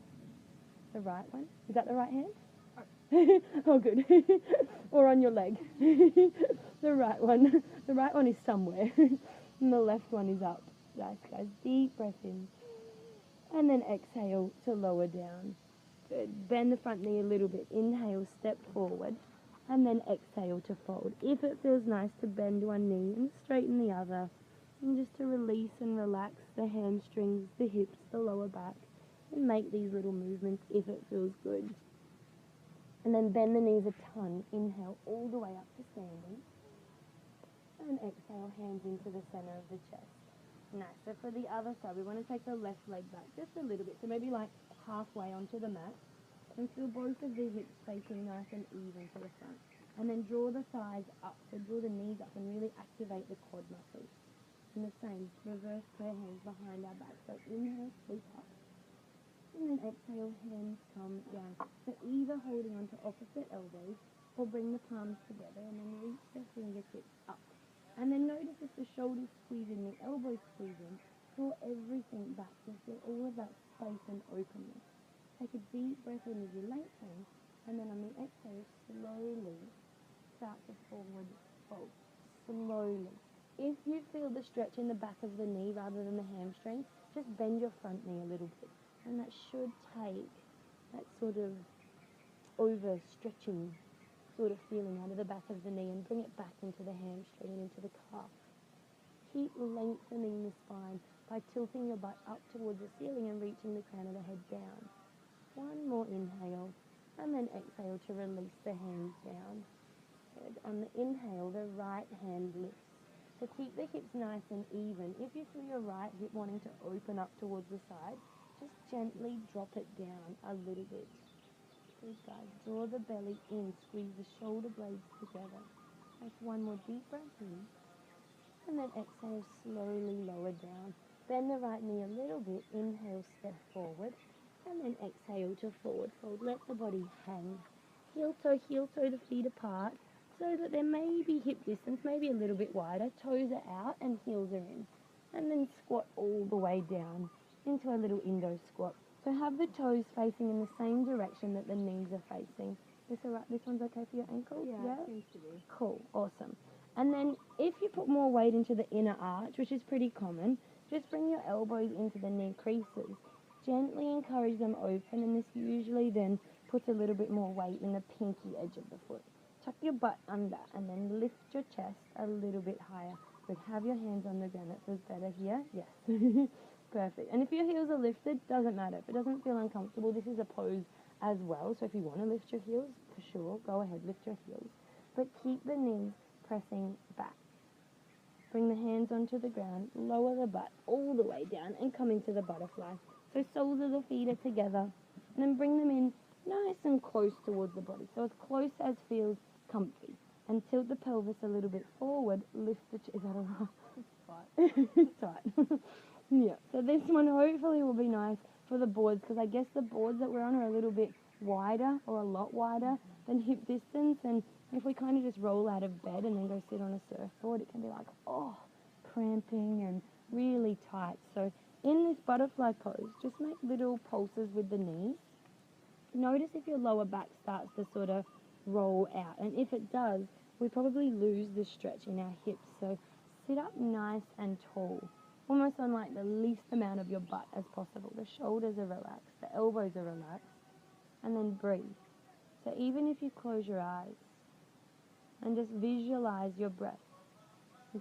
The right one. Is that the right hand? Oh, good. Or on your leg. The right one. The right one is somewhere. And the left one is up. Nice, guys. Deep breath in. And then exhale to lower down. Good. Bend the front knee a little bit. Inhale, step forward. And then exhale to fold. If it feels nice to bend one knee and straighten the other. And just to release and relax the hamstrings, the hips, the lower back. And make these little movements if it feels good. And then bend the knees a ton. Inhale all the way up to standing. And exhale, hands into the center of the chest. Nice. So for the other side, we want to take the left leg back just a little bit. So maybe like halfway onto the mat. And feel both of the hips facing nice and even to the front. And then draw the thighs up. So draw the knees up and really activate the quad muscles. And the same, reverse prayer hands behind our back. So inhale, sweep up. And then exhale, hands come down. So either holding onto opposite elbows or bring the palms together and then reach the fingertips up. And then notice if the shoulders squeeze in, the elbows squeeze in, draw everything back to feel all of that space and openness. Take a deep breath in as you lengthen, and then on the exhale, slowly start to forward fold. Slowly. If you feel the stretch in the back of the knee rather than the hamstring, just bend your front knee a little bit. And that should take that sort of overstretching sort of feeling out of the back of the knee and bring it back into the hamstring and into the calf. keep lengthening the spine by tilting your butt up towards the ceiling and reaching the crown of the head down. One more inhale, and then exhale to release the hands down. Good. On the inhale, the right hand lifts. So keep the hips nice and even. If you feel your right hip wanting to open up towards the side, just gently drop it down a little bit. Good, guys. Draw the belly in, squeeze the shoulder blades together. Take one more deep breath in, and then exhale, slowly lower down. Bend the right knee a little bit, inhale, step forward, and then exhale to forward fold. Let the body hang. Heel toe, the feet apart, so that there may be hip distance, maybe a little bit wider. Toes are out and heels are in. And then squat all the way down into a little Indo squat. So have the toes facing in the same direction that the knees are facing. This one's okay for your ankle? Yeah, it seems to be. Cool, awesome. And then if you put more weight into the inner arch, which is pretty common, just bring your elbows into the knee creases. Gently encourage them open, and this usually then puts a little bit more weight in the pinky edge of the foot. Tuck your butt under and then lift your chest a little bit higher. Good. Have your hands on the ground. That feels better here? Yes. Perfect. And if your heels are lifted, doesn't matter. If it doesn't feel uncomfortable, this is a pose as well. So if you want to lift your heels, for sure, go ahead, lift your heels. But keep the knees pressing back. Bring the hands onto the ground, lower the butt all the way down and come into the butterfly. So soles of the feet are together, and then bring them in nice and close towards the body. So as close as feels comfy. And tilt the pelvis a little bit forward, lift the is that alright? It's tight. Yeah, so this one hopefully will be nice for the boards, because I guess the boards that we're on are a little bit wider, or a lot wider than hip distance, and if we kind of just roll out of bed and then go sit on a surfboard, it can be like, oh, cramping and really tight. So in this butterfly pose, just make little pulses with the knees. Notice if your lower back starts to sort of roll out, and if it does, we probably lose the stretch in our hips. So sit up nice and tall, almost on like the least amount of your butt as possible. The shoulders are relaxed, the elbows are relaxed, and then breathe. So even if you close your eyes and just visualize your breath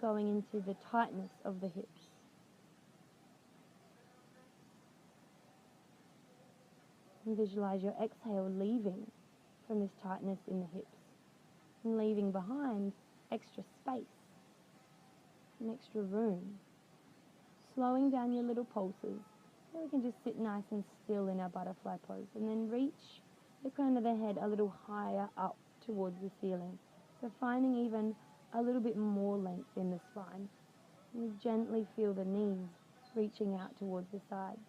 going into the tightness of the hips. And visualize your exhale leaving from this tightness in the hips and leaving behind extra space and extra room. Slowing down your little pulses so we can just sit nice and still in our butterfly pose, and then reach the crown of the head a little higher up towards the ceiling. So finding even a little bit more length in the spine. And we gently feel the knees reaching out towards the sides,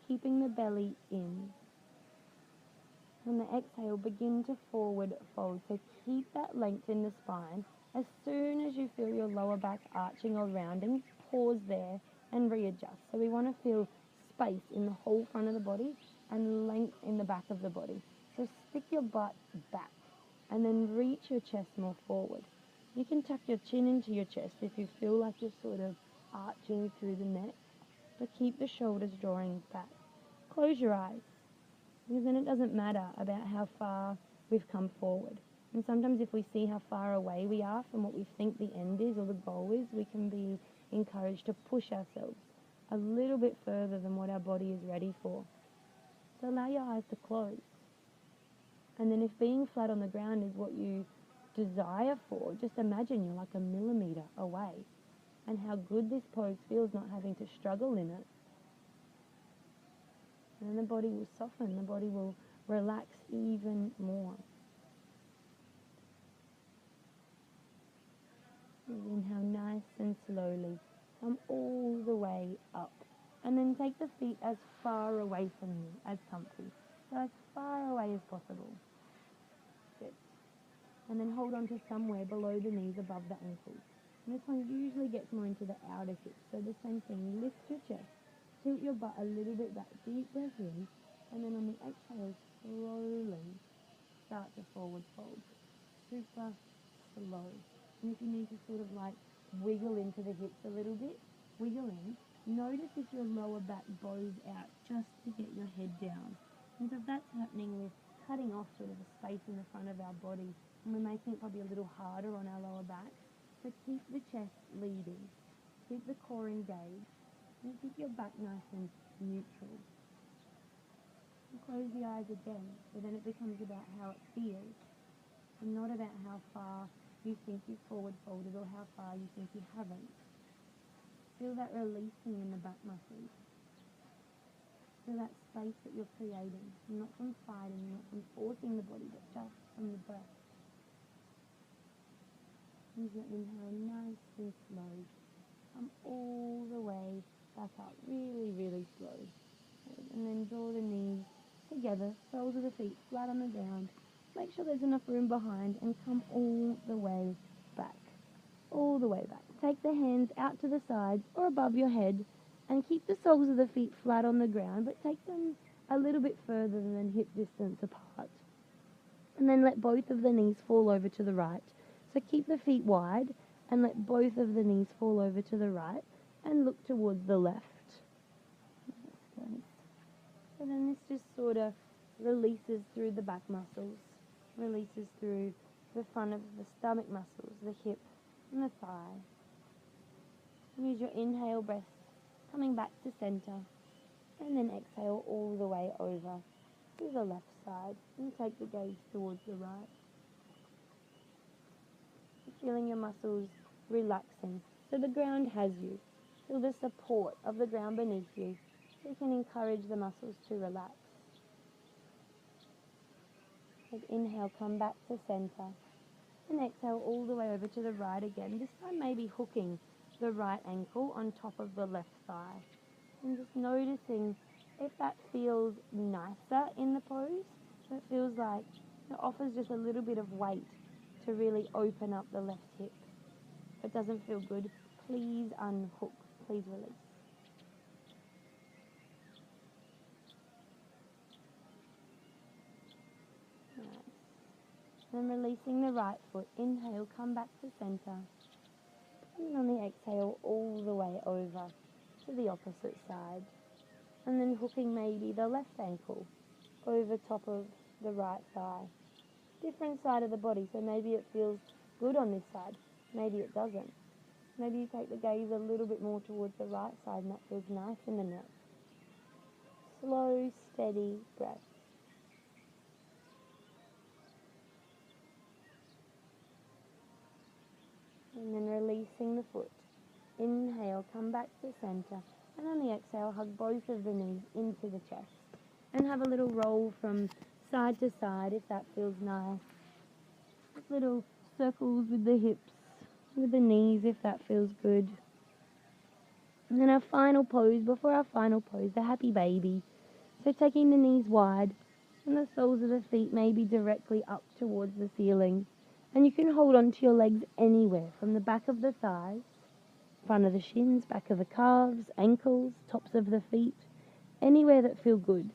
keeping the belly in. On the exhale, begin to forward fold. So keep that length in the spine. As soon as you feel your lower back arching or rounding, pause there and readjust. So we want to feel space in the whole front of the body and length in the back of the body. So stick your butt back and then reach your chest more forward. You can tuck your chin into your chest if you feel like you're sort of arching through the neck, but keep the shoulders drawing back. Close your eyes, because then it doesn't matter about how far we've come forward. And sometimes if we see how far away we are from what we think the end is or the goal is, we can be encouraged to push ourselves a little bit further than what our body is ready for. So allow your eyes to close. And then if being flat on the ground is what you desire for, just imagine you're like a millimeter away, and how good this pose feels not having to struggle in it. And then the body will soften, the body will relax even more. Inhale nice and slowly, come all the way up, and then take the feet as far away from you as comfy, so as far away as possible. Good. And then hold on to somewhere below the knees, above the ankles. And this one usually gets more into the outer hips, so the same thing, lift your chest, tilt your butt a little bit back, deep breath in, and then on the exhale, slowly start to forward fold. Super slow. And if you need to sort of like wiggle into the hips a little bit, wiggle in. Notice if your lower back bows out just to get your head down. And so if that's happening, we're cutting off sort of a space in the front of our body, and we're making it probably a little harder on our lower back. So keep the chest leading. Keep the core engaged and keep your back nice and neutral. And close the eyes again, so then it becomes about how it feels and not about how far you think you've forward folded or how far you think you haven't. Feel that releasing in the back muscles. Feel that space that you're creating, not from fighting, not from forcing the body, but just from the breath. Use your inhale nice and slow. Come all the way back up, really, really slow. And then draw the knees together, soles of the feet flat on the ground. Make sure there's enough room behind and come all the way back. All the way back. Take the hands out to the sides or above your head and keep the soles of the feet flat on the ground, but take them a little bit further than hip distance apart. And then let both of the knees fall over to the right. So keep the feet wide and let both of the knees fall over to the right and look towards the left. So then this just sort of releases through the back muscles, releases through the front of the stomach muscles, the hip and the thigh. Use your inhale breath, coming back to center, and then exhale all the way over to the left side and take the gaze towards the right. Feeling your muscles relaxing, so the ground has you. Feel the support of the ground beneath you, so you can encourage the muscles to relax. As inhale, come back to center, and exhale all the way over to the right again. This time maybe hooking the right ankle on top of the left thigh, and just noticing if that feels nicer in the pose. So it feels like it offers just a little bit of weight to really open up the left hip. If it doesn't feel good, please unhook, please release. Nice. Then releasing the right foot, inhale, come back to center. And on the exhale, all the way over to the opposite side. And then hooking maybe the left ankle over top of the right thigh. Different side of the body, so maybe it feels good on this side, maybe it doesn't. Maybe you take the gaze a little bit more towards the right side and that feels nice in the neck. Slow, steady breath. And then releasing the foot. Inhale, come back to center. And on the exhale, hug both of the knees into the chest. And have a little roll from side to side if that feels nice. Just little circles with the hips, with the knees if that feels good. And then our final pose, before our final pose, the happy baby. So taking the knees wide and the soles of the feet maybe directly up towards the ceiling. And you can hold on to your legs anywhere, from the back of the thighs, front of the shins, back of the calves, ankles, tops of the feet, anywhere that feel good.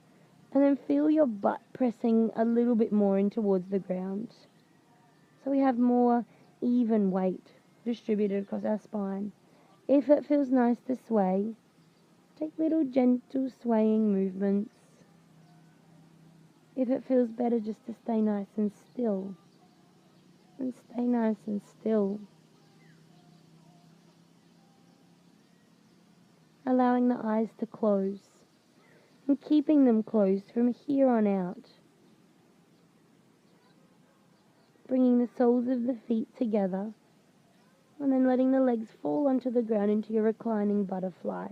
And then feel your butt pressing a little bit more in towards the ground. So we have more even weight distributed across our spine. If it feels nice to sway, take little gentle swaying movements. If it feels better just to stay nice and still, and stay nice and still. Allowing the eyes to close and keeping them closed from here on out. Bringing the soles of the feet together and then letting the legs fall onto the ground into your reclining butterfly.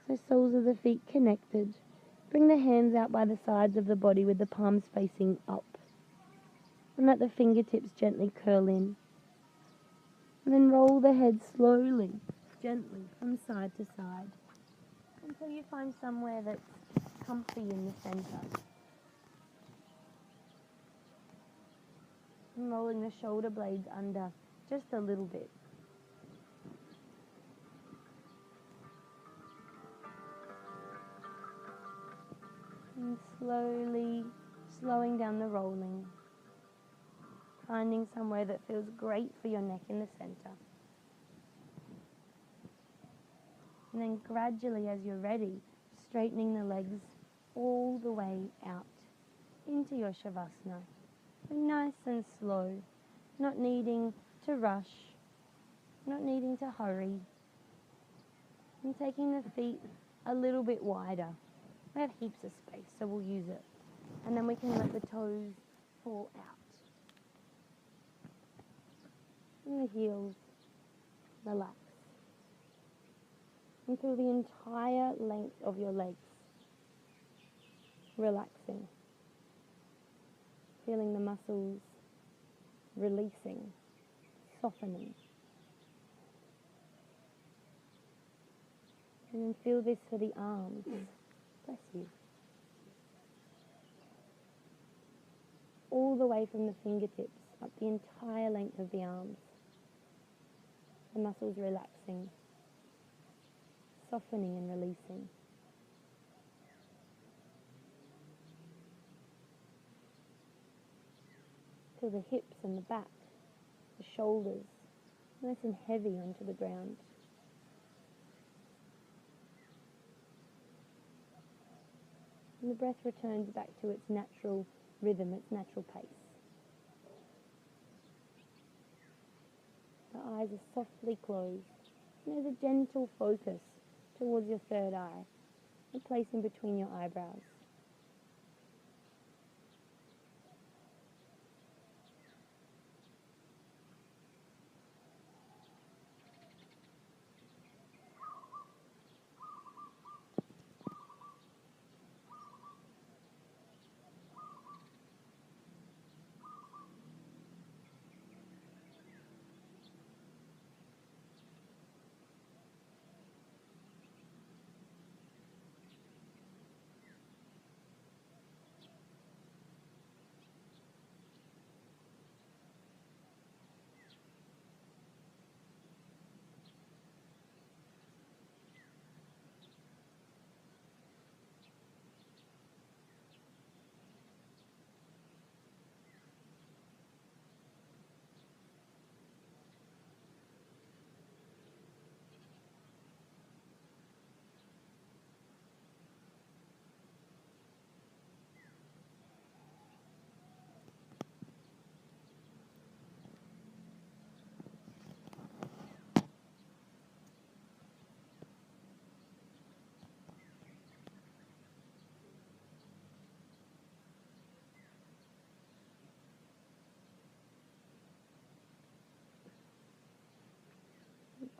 So soles of the feet connected. Bring the hands out by the sides of the body with the palms facing up. And let the fingertips gently curl in. And then roll the head slowly, gently, from side to side, until you find somewhere that's comfy in the center. And rolling the shoulder blades under just a little bit. And slowly slowing down the rolling. Finding somewhere that feels great for your neck in the center. And then gradually, as you're ready, straightening the legs all the way out into your Savasana. And nice and slow, not needing to rush, not needing to hurry. And taking the feet a little bit wider. We have heaps of space, so we'll use it. And then we can let the toes fall out. And the heels relax. And through the entire length of your legs, relaxing. Feeling the muscles releasing, softening. And then feel this for the arms. Bless you. All the way from the fingertips up the entire length of the arms. The muscles relaxing, softening and releasing. Feel the hips and the back, the shoulders, nice and heavy onto the ground. And the breath returns back to its natural rhythm, its natural pace. The eyes are softly closed, and there's a gentle focus towards your third eye, a place in between your eyebrows.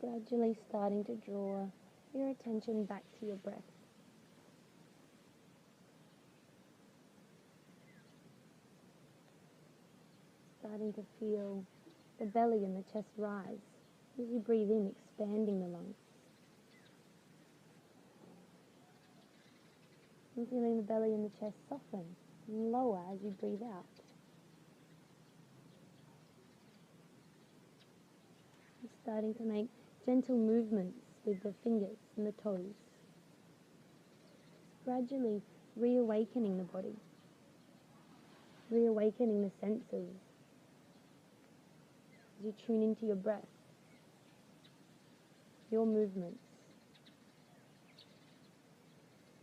Gradually starting to draw your attention back to your breath. Starting to feel the belly and the chest rise as you breathe in, expanding the lungs. And feeling the belly and the chest soften and lower as you breathe out. And starting to make gentle movements with the fingers and the toes. Gradually reawakening the body. Reawakening the senses as you tune into your breath, your movements,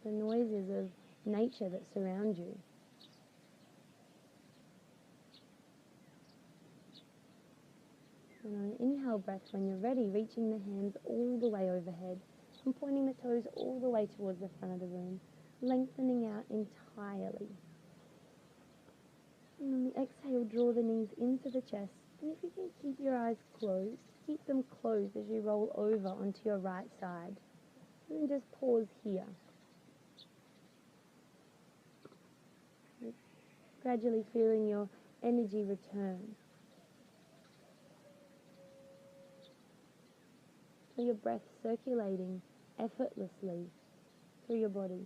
the noises of nature that surround you. And on an inhale breath, when you're ready, reaching the hands all the way overhead and pointing the toes all the way towards the front of the room, lengthening out entirely. And on the exhale, draw the knees into the chest. And if you can keep your eyes closed, keep them closed as you roll over onto your right side. And then just pause here. Gradually feeling your energy return. Feel your breath circulating effortlessly through your body.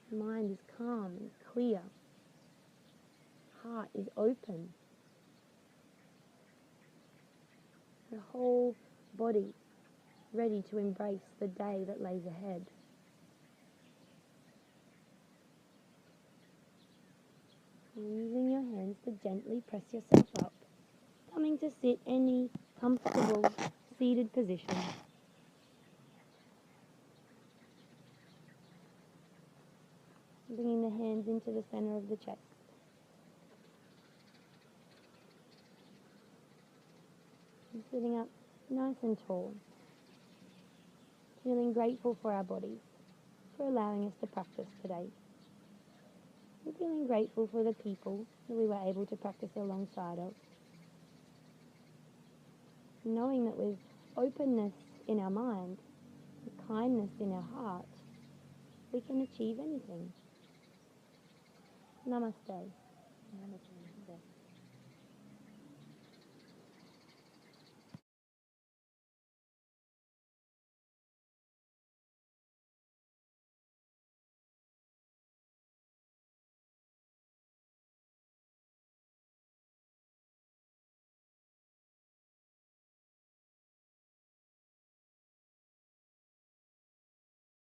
Mind is calm and clear. Heart is open. The whole body ready to embrace the day that lays ahead. And using your hands to gently press yourself up, coming to sit any comfortable seated position. Bringing the hands into the center of the chest. And sitting up nice and tall. Feeling grateful for our bodies, for allowing us to practice today. We're feeling grateful for the people that we were able to practice alongside of. Knowing that with openness in our mind, with kindness in our heart, we can achieve anything. Namaste. Namaste.